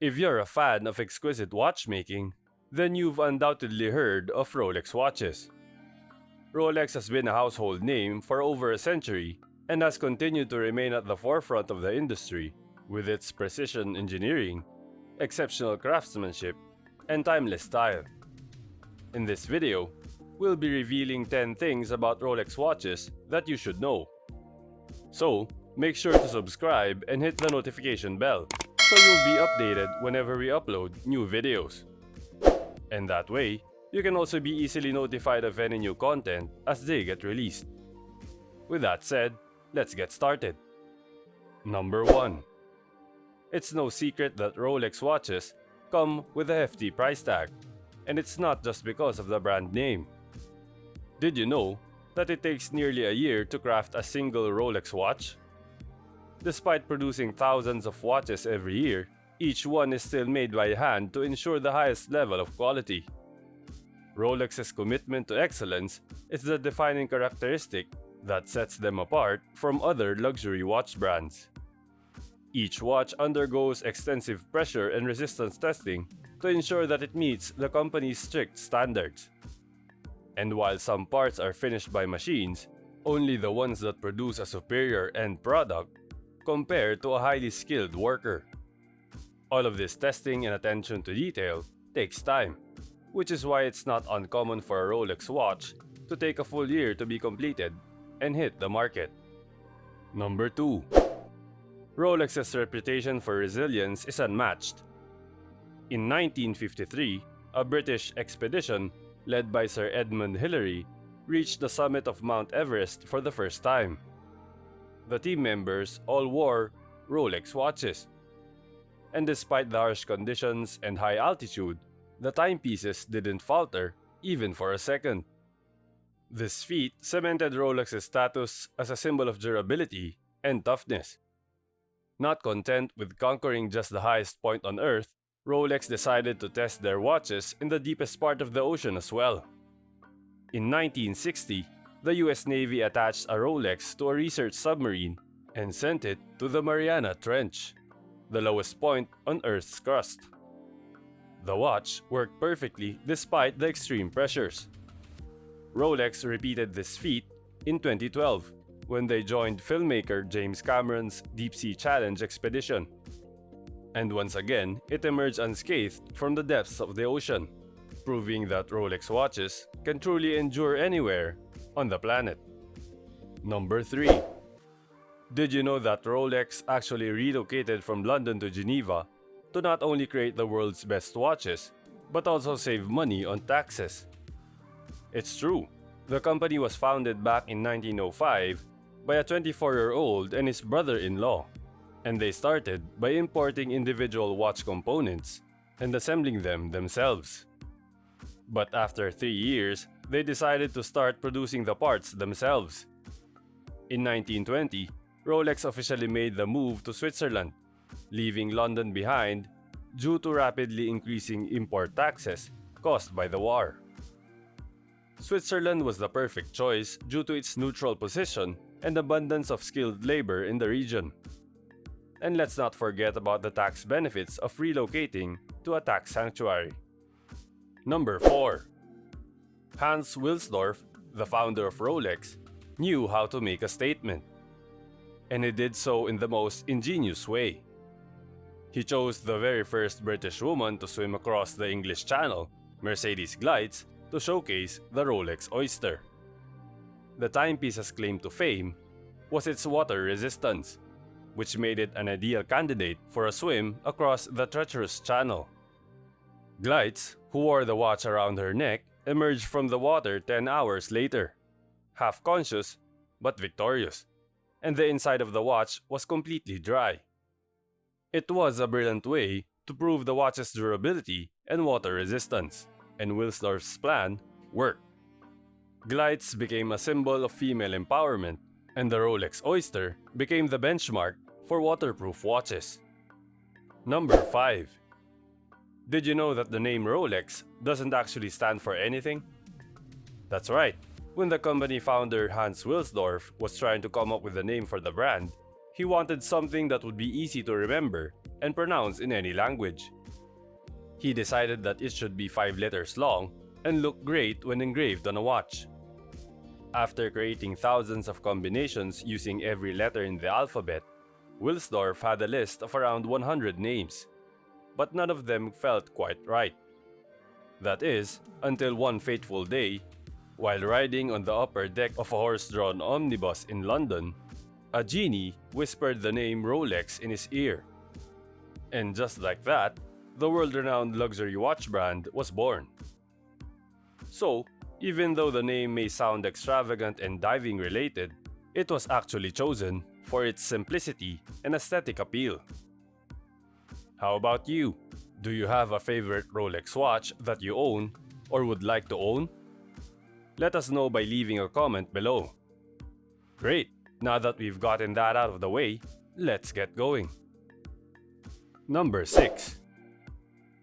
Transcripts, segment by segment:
If you're a fan of exquisite watchmaking, then you've undoubtedly heard of Rolex watches. Rolex has been a household name for over a century and has continued to remain at the forefront of the industry with its precision engineering, exceptional craftsmanship, and timeless style. In this video, we'll be revealing 10 things about Rolex watches that you should know. So, make sure to subscribe and hit the notification bell so you'll be updated whenever we upload new videos. And that way, you can also be easily notified of any new content as they get released. With that said, let's get started. Number 1. It's no secret that Rolex watches come with a hefty price tag, and it's not just because of the brand name. Did you know that it takes nearly a year to craft a single Rolex watch? Despite producing thousands of watches every year, each one is still made by hand to ensure the highest level of quality. Rolex's commitment to excellence is the defining characteristic that sets them apart from other luxury watch brands. Each watch undergoes extensive pressure and resistance testing to ensure that it meets the company's strict standards. And while some parts are finished by machines, only the ones that produce a superior end product compared to a highly skilled worker. All of this testing and attention to detail takes time, which is why it's not uncommon for a Rolex watch to take a full year to be completed and hit the market. Number 2. Rolex's reputation for resilience is unmatched. In 1953, a British expedition led by Sir Edmund Hillary reached the summit of Mount Everest for the first time. The team members all wore Rolex watches. And despite the harsh conditions and high altitude, the timepieces didn't falter even for a second. This feat cemented Rolex's status as a symbol of durability and toughness. Not content with conquering just the highest point on Earth, Rolex decided to test their watches in the deepest part of the ocean as well. In 1960, the US Navy attached a Rolex to a research submarine and sent it to the Mariana Trench, the lowest point on Earth's crust. The watch worked perfectly despite the extreme pressures. Rolex repeated this feat in 2012 when they joined filmmaker James Cameron's Deep Sea Challenge expedition. And once again, it emerged unscathed from the depths of the ocean, proving that Rolex watches can truly endure anywhere on the planet. Number 3. Did you know that Rolex actually relocated from London to Geneva to not only create the world's best watches, but also save money on taxes? It's true. The company was founded back in 1905 by a 24-year-old and his brother-in-law, and they started by importing individual watch components and assembling them themselves. But after 3 years, they decided to start producing the parts themselves. In 1920, Rolex officially made the move to Switzerland, leaving London behind due to rapidly increasing import taxes caused by the war. Switzerland was the perfect choice due to its neutral position and abundance of skilled labor in the region. And let's not forget about the tax benefits of relocating to a tax sanctuary. Number 4. Hans Wilsdorf, the founder of Rolex, knew how to make a statement. And he did so in the most ingenious way. He chose the very first British woman to swim across the English Channel, Mercedes Gleitz, to showcase the Rolex Oyster. The timepiece's claim to fame was its water resistance, which made it an ideal candidate for a swim across the treacherous channel. Gleitz, who wore the watch around her neck, emerged from the water 10 hours later, half conscious but victorious, and the inside of the watch was completely dry. It was a brilliant way to prove the watch's durability and water resistance, and Wilsdorf's plan worked. Gleitz became a symbol of female empowerment, and the Rolex Oyster became the benchmark for waterproof watches. Number 5. Did you know that the name Rolex doesn't actually stand for anything? That's right. When the company founder Hans Wilsdorf was trying to come up with a name for the brand, he wanted something that would be easy to remember and pronounced in any language. He decided that it should be 5 letters long and look great when engraved on a watch. After creating thousands of combinations using every letter in the alphabet, Wilsdorf had a list of around 100 names, but none of them felt quite right. That is, until one fateful day, while riding on the upper deck of a horse-drawn omnibus in London, a genie whispered the name Rolex in his ear. And just like that, the world-renowned luxury watch brand was born. So, even though the name may sound extravagant and diving related, it was actually chosen for its simplicity and aesthetic appeal. How about you? Do you have a favorite Rolex watch that you own or would like to own? Let us know by leaving a comment below. Great! Now that we've gotten that out of the way, let's get going. Number 6.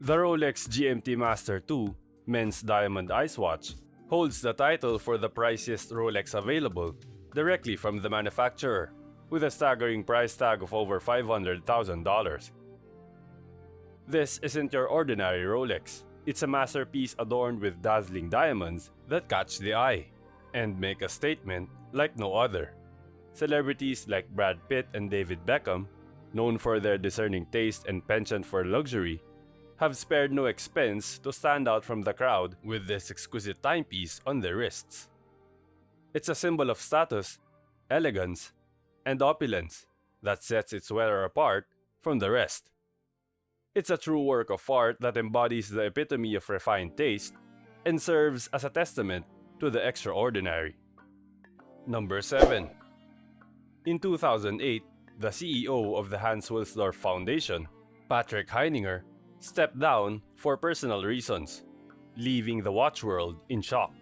The Rolex GMT Master 2 Men's Diamond Ice Watch holds the title for the priciest Rolex available directly from the manufacturer, with a staggering price tag of over $500,000. This isn't your ordinary Rolex. It's a masterpiece adorned with dazzling diamonds that catch the eye and make a statement like no other. Celebrities like Brad Pitt and David Beckham, known for their discerning taste and penchant for luxury, have spared no expense to stand out from the crowd with this exquisite timepiece on their wrists. It's a symbol of status, elegance, and opulence that sets its wearer apart from the rest. It's a true work of art that embodies the epitome of refined taste and serves as a testament to the extraordinary. Number 7. In 2008, the CEO of the Hans Wilsdorf Foundation, Patrick Heininger, stepped down for personal reasons, leaving the watch world in shock.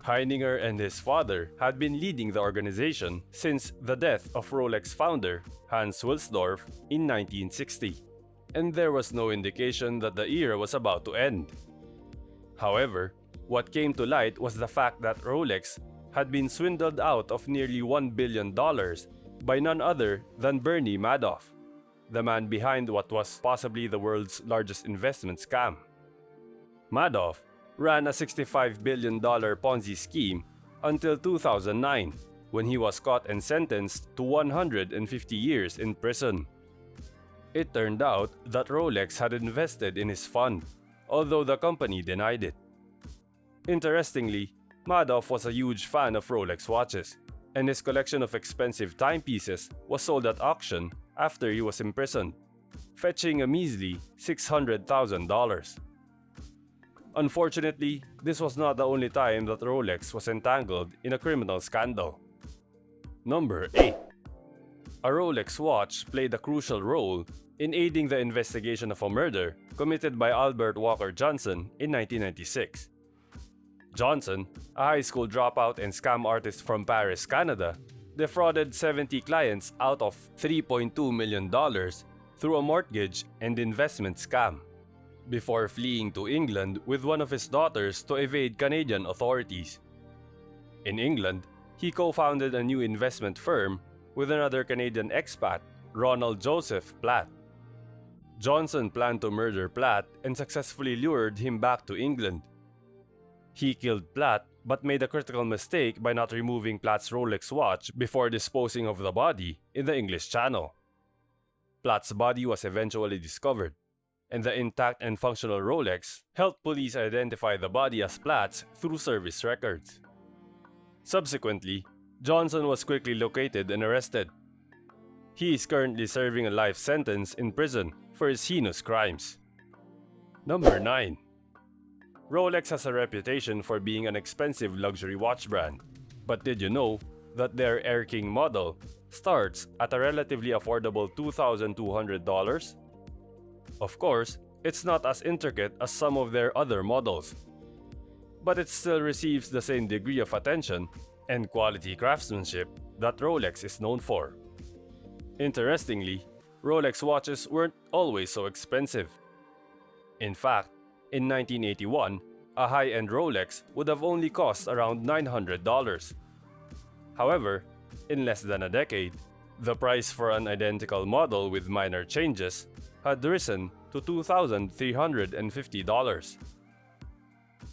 Heininger and his father had been leading the organization since the death of Rolex founder Hans Wilsdorf in 1960, and there was no indication that the era was about to end. However, what came to light was the fact that Rolex had been swindled out of nearly $1 billion by none other than Bernie Madoff, the man behind what was possibly the world's largest investment scam. Madoff ran a $65 billion Ponzi scheme until 2009, when he was caught and sentenced to 150 years in prison. It turned out that Rolex had invested in his fund, although the company denied it. Interestingly, Madoff was a huge fan of Rolex watches, and his collection of expensive timepieces was sold at auction after he was imprisoned, fetching a measly $600,000. Unfortunately, this was not the only time that Rolex was entangled in a criminal scandal. Number 8. A Rolex watch played a crucial role in aiding the investigation of a murder committed by Albert Walker Johnson in 1996. Johnson, a high school dropout and scam artist from Paris, Canada, defrauded 70 clients out of $3.2 million through a mortgage and investment scam, before fleeing to England with one of his daughters to evade Canadian authorities. In England, he co-founded a new investment firm with another Canadian expat, Ronald Joseph Platt. Johnson planned to murder Platt and successfully lured him back to England. He killed Platt but made a critical mistake by not removing Platt's Rolex watch before disposing of the body in the English Channel. Platt's body was eventually discovered, and the intact and functional Rolex helped police identify the body as Platt's through service records. Subsequently, Johnson was quickly located and arrested. He is currently serving a life sentence in prison for his heinous crimes. Number 9. Rolex has a reputation for being an expensive luxury watch brand, but did you know that their Air King model starts at a relatively affordable $2,200? Of course, it's not as intricate as some of their other models, but it still receives the same degree of attention and quality craftsmanship that Rolex is known for. Interestingly, Rolex watches weren't always so expensive. In fact, in 1981, a high-end Rolex would have only cost around $900. However, in less than a decade, The price for an identical model with minor changes had risen to $2,350.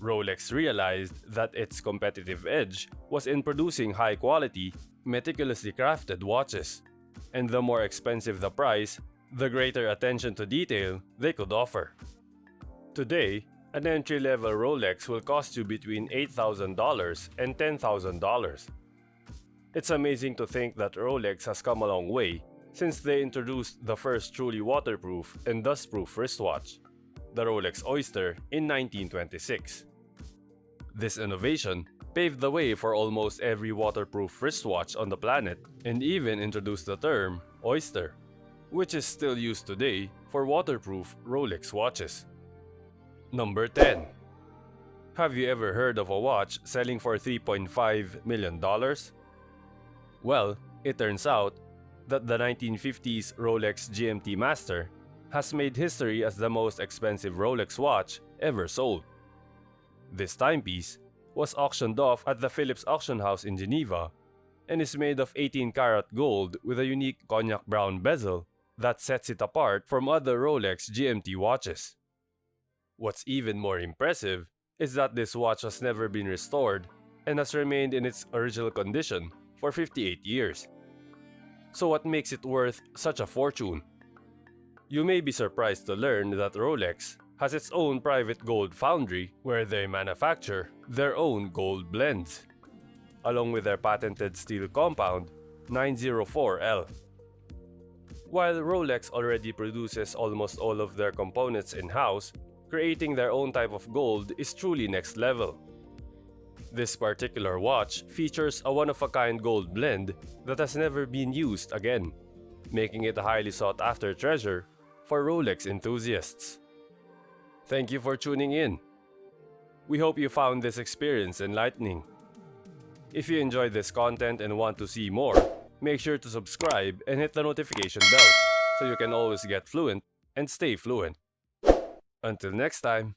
Rolex realized that its competitive edge was in producing high-quality, meticulously crafted watches, and the more expensive the price, the greater attention to detail they could offer. Today, an entry-level Rolex will cost you between $8,000 and $10,000. It's amazing to think that Rolex has come a long way since they introduced the first truly waterproof and dustproof wristwatch, the Rolex Oyster, in 1926. This innovation paved the way for almost every waterproof wristwatch on the planet and even introduced the term oyster, which is still used today for waterproof Rolex watches. Number 10. Have you ever heard of a watch selling for $3.5 million? Well, it turns out that the 1950s Rolex GMT Master has made history as the most expensive Rolex watch ever sold. This timepiece was auctioned off at the Phillips Auction House in Geneva and is made of 18-karat gold with a unique cognac brown bezel that sets it apart from other Rolex GMT watches. What's even more impressive is that this watch has never been restored and has remained in its original condition for 58 years. So what makes it worth such a fortune? You may be surprised to learn that Rolex has its own private gold foundry where they manufacture their own gold blends, along with their patented steel compound 904L. While Rolex already produces almost all of their components in-house, creating their own type of gold is truly next level. This particular watch features a one-of-a-kind gold blend that has never been used again, making it a highly sought-after treasure for Rolex enthusiasts. Thank you for tuning in. We hope you found this experience enlightening. If you enjoyed this content and want to see more, make sure to subscribe and hit the notification bell so you can always get fluent and stay fluent. Until next time.